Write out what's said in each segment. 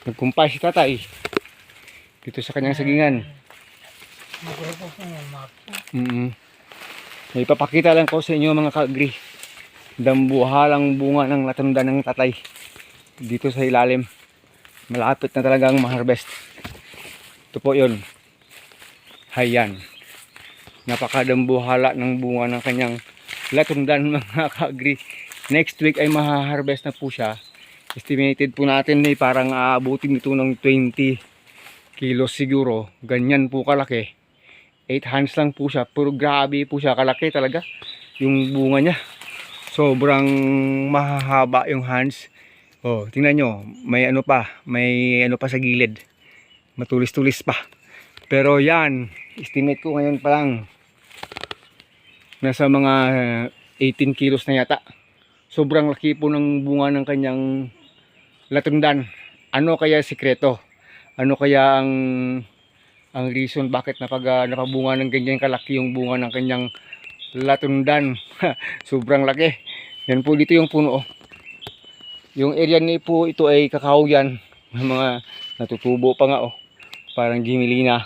Nagkumpay si tatay dito sa kanyang sagingan. May ipapakita lang ko sa inyo mga ka-agri. Dambuhalang bunga ng latunda ng tatay dito sa ilalim. Malapit na talagang ma-harvest. Ito po yun. Hayan. Napakadambuhala ng bunga ng kanyang latundan mga ka-agri. Next week ay ma-harvest na po siya. Estimated po natin na parang aabutin ito ng 20 kilos siguro. Ganyan po kalaki. 8 hands lang po siya. Pero grabe po siya. Kalaki talaga yung bunga niya. Sobrang mahahaba yung hands. Oh, tingnan nyo. May ano pa. May ano pa sa gilid. Matulis-tulis pa. Pero yan. Estimate ko ngayon pa lang. Nasa mga 18 kilos na yata. Sobrang laki po ng bunga ng kanyang latundan. Ano kaya sikreto? Ano kaya ang reason bakit napabunga ng ganyan kalaki yung bunga ng kanyang latundan? Sobrang laki. Yan po dito yung puno. Yung area ni po ito ay kakao yan. Mga natutubo pa nga parang gimilina.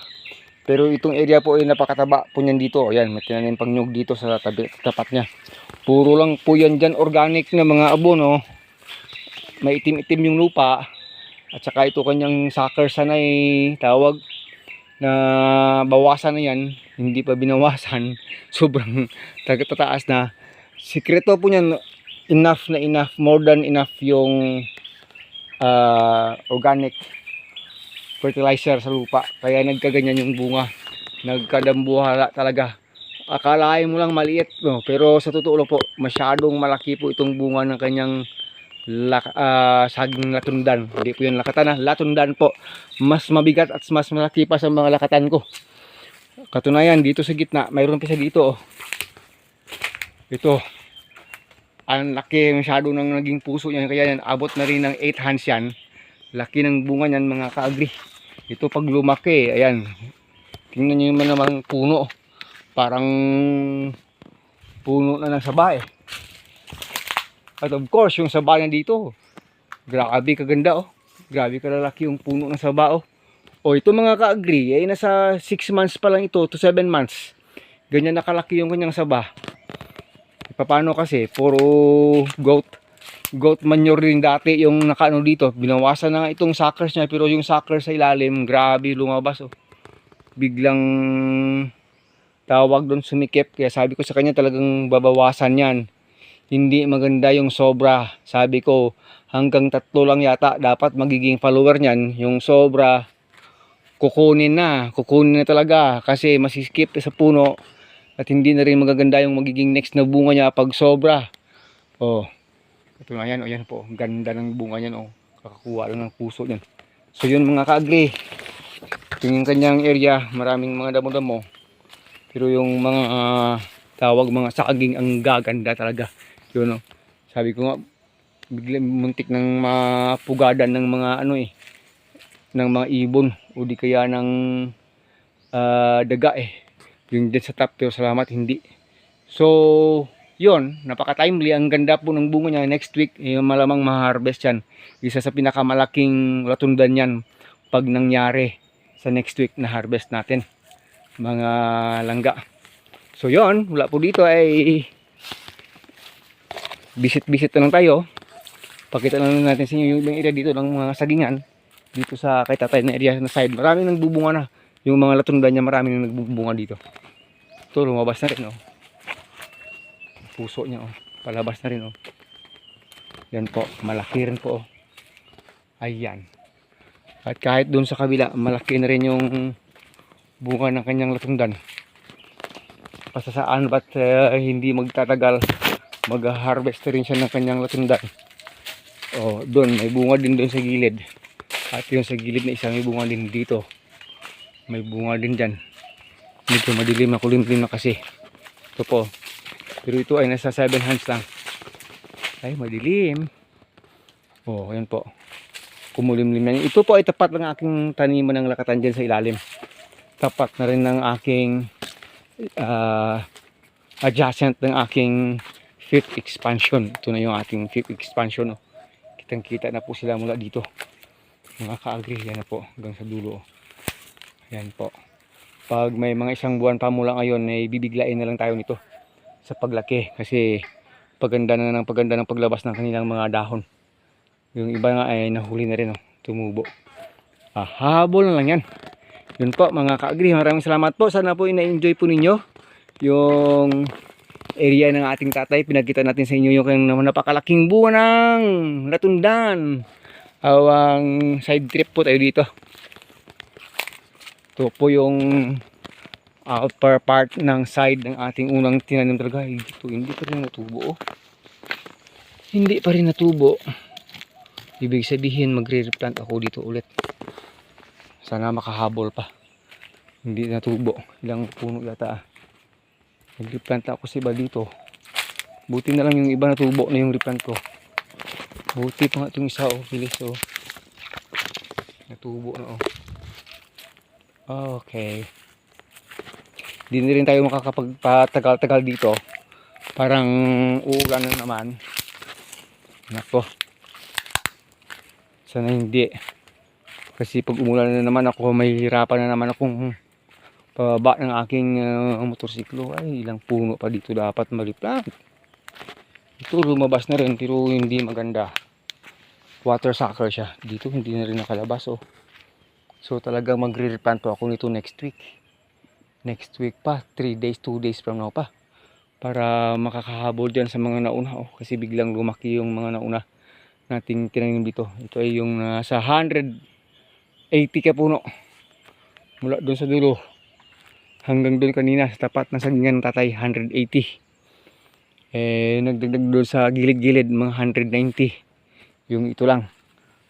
Pero itong area po ay napakataba po niyan dito. Ayan, may tinanim pang nyug dito sa tapat niya. Puro lang po yan dyan organic na mga abono. May itim-itim yung lupa. At saka ito kanyang sucker sanay tawag na bawasan na yan. Hindi pa binawasan. Sobrang tataas na. Sikreto po niyan, enough na enough, more than enough yung organic fertilizer sa lupa. Kaya nagkaganyan yung bunga. Nagkadambuhala talaga. Akalain mo lang maliit, no? Pero sa totoo lang po, masyadong malaki po itong bunga ng kanyang saging latundan. Hindi po yung lakatan, latundan po. Mas mabigat at mas malaki pa sa mga lakatan ko. Katunayan, dito sa gitna, mayroon pa sa dito. Ito. Ang laki masyado ng naging puso niyan. Kaya yan, abot na rin ng 8 hands yan. Laki ng bunga niyan mga ka-agri. Ito pag lumaki, ayan. Tingnan niyo naman puno. Parang puno na ng saba eh. At of course, yung saba niya dito, grabe kaganda Grabe kalalaki yung puno ng saba ito mga ka-agri, ay nasa 6 months pa lang ito to 7 months. Ganyan nakalaki yung kanyang saba. Paano kasi, puro goat manure din dati yung nakaano dito. Binawasan na nga itong suckers niya, pero yung suckers sa ilalim, grabe lumabas Biglang tawag doon sumikip. Kaya sabi ko sa kanya talagang babawasan yan. Hindi maganda yung sobra. Sabi ko hanggang 3 lang yata dapat magiging follower niyan. Yung sobra kukunin na talaga kasi masiskip sa puno at hindi na rin magaganda yung magiging next na bunga niya pag sobra. Ito na yan, yan po, ganda ng bunga niyan kakakuha lang ng puso niyan. So yun mga ka-agri, yung kanyang area, maraming mga damo-damo, pero yung mga tawag mga saging ang gaganda talaga. Yun sabi ko nga, biglang muntik ng mapugadan ng mga ng mga ibon o di kaya ng daga yung dyan sa top, pero salamat hindi. So yun, napaka-timely. Ang ganda po ng bunga niya. Next week, malamang ma-harvest yan. Isa sa pinakamalaking latundan yan pag nangyari sa next week na harvest natin. Mga langga. So yun, wala po dito ay visit-visit na lang tayo. Pakita lang natin sa inyo yung area dito ng mga sagingan. Dito sa kay tatay na area na side. Maraming nagbubunga na. Yung mga latundan niya, maraming nagbubunga dito. Ito, lumabas na rin puso niya palabas na rin yan po, malaki rin po ayan. At kahit dun sa kabila malaki na rin yung bunga ng kanyang latundan. Pasasaan ba't hindi magtatagal, mag-harvest rin siya ng kanyang latundan. Doon may bunga din doon sa gilid, at yung sa gilid na isa may bunga din dito, may bunga din dyan. Medyo madilim na, kulimlim na kasi ito po. Pero ito ay nasa 7 hands lang. Ay, madilim. Ayan po. Kumulimlim na. Ito po ay tapat ng aking taniman ng lakatan dyan sa ilalim. Tapat na rin ng aking adjacent ng aking 5th expansion. Ito na yung ating 5th expansion. Kitang kita na po sila mula dito. Mga ka-agri, yan na po, hanggang sa dulo. Yan po. Pag may mga isang buwan pa mula ngayon, ay bibiglain na lang tayo nito sa paglaki. Kasi paganda ng paglabas ng kanilang mga dahon. Yung iba nga ay nahuli na rin, oh, tumubo. Habol na lang yan. Yun po mga ka-agri, maraming salamat po. Sana po ina-enjoy po ninyo yung area ng ating tatay. Pinagkita natin sa inyo yung napakalaking bunga ng latundan. Awang side trip po tayo dito. Ito po yung upper part ng side ng ating unang tinanim talaga. Ito, hindi pa rin natubo. Hindi pa rin natubo. Ibig sabihin magre-replant ako dito ulit. Sana makahabol pa. Hindi natubo. Ilang puno yata. Mag-replant ako sa iba dito. Buti na lang yung iba natubo na yung replant ko. Buti pa nga itong isa, oh. Bilis, oh. Natubo na, oh. Okay. Di na rin tayo makakapagpatagal-tagal dito. Parang uulan na naman. Nako. Sana hindi. Kasi pag umulan na naman ako, may hirapan na naman akong pababa ng aking motorsiklo. Ay, ilang puno pa dito dapat mag-replant. Ito lumabas na rin pero hindi maganda. Water sucker siya. Dito hindi na rin nakalabas, oh. So talagang magre-replant po ako nito next week. Next week pa, 3 days, 2 days from now pa. Para makakahabol dyan sa mga nauna, oh. Kasi biglang lumaki yung mga nauna nating tinanim dito. Ito ay yung nasa 180 ka puno. Mula doon sa dulo hanggang doon kanina sa tapat ng sagingan ng tatay, 180. Nagdagdag doon sa gilid-gilid mga 190. Yung ito lang.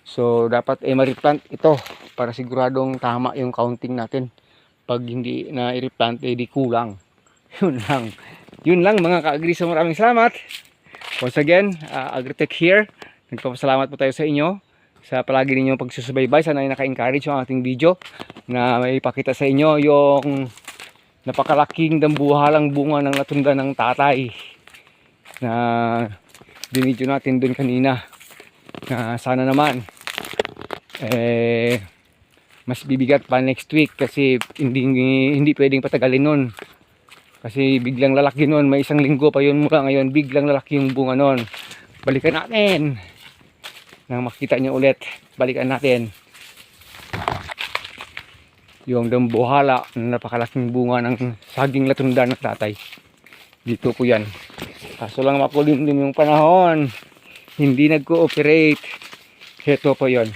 So dapat ma-replant ito para siguradong tama yung counting natin. Pag hindi na i-replant, di kulang. Yun lang. Yun lang mga ka-agri. So maraming salamat. Once again, Agritech here. Nagpapasalamat po tayo sa inyo sa palagi ninyong pagsusubaybay. Sana ay naka-encourage yung ating video na may ipakita sa inyo yung napakalaking dambuhalang bunga ng latunda ng tatay na binidyo natin dun kanina. Sana naman mas bibigat pa next week kasi hindi pwedeng patagalin nun. Kasi biglang lalaki nun, may isang linggo pa yun mula ngayon, biglang lalaki yung bunga nun. Balikan natin. Nang makita nyo ulit, balikan natin yung dambuhala na napakalaking bunga ng saging latunda ng tatay. Dito po yan. Kaso lang makulimlim yung panahon, hindi nag-cooperate. Ito po yon.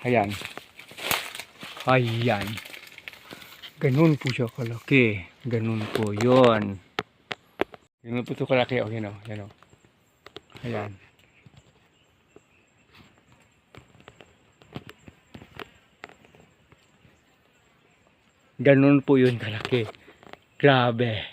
Ayan. Ayan. Ganun po siya kalaki. Ganun po yon. Ganun po ito kalaki. O, yan o. Yan o. Ayan. Ganun po yun kalaki. Grabe.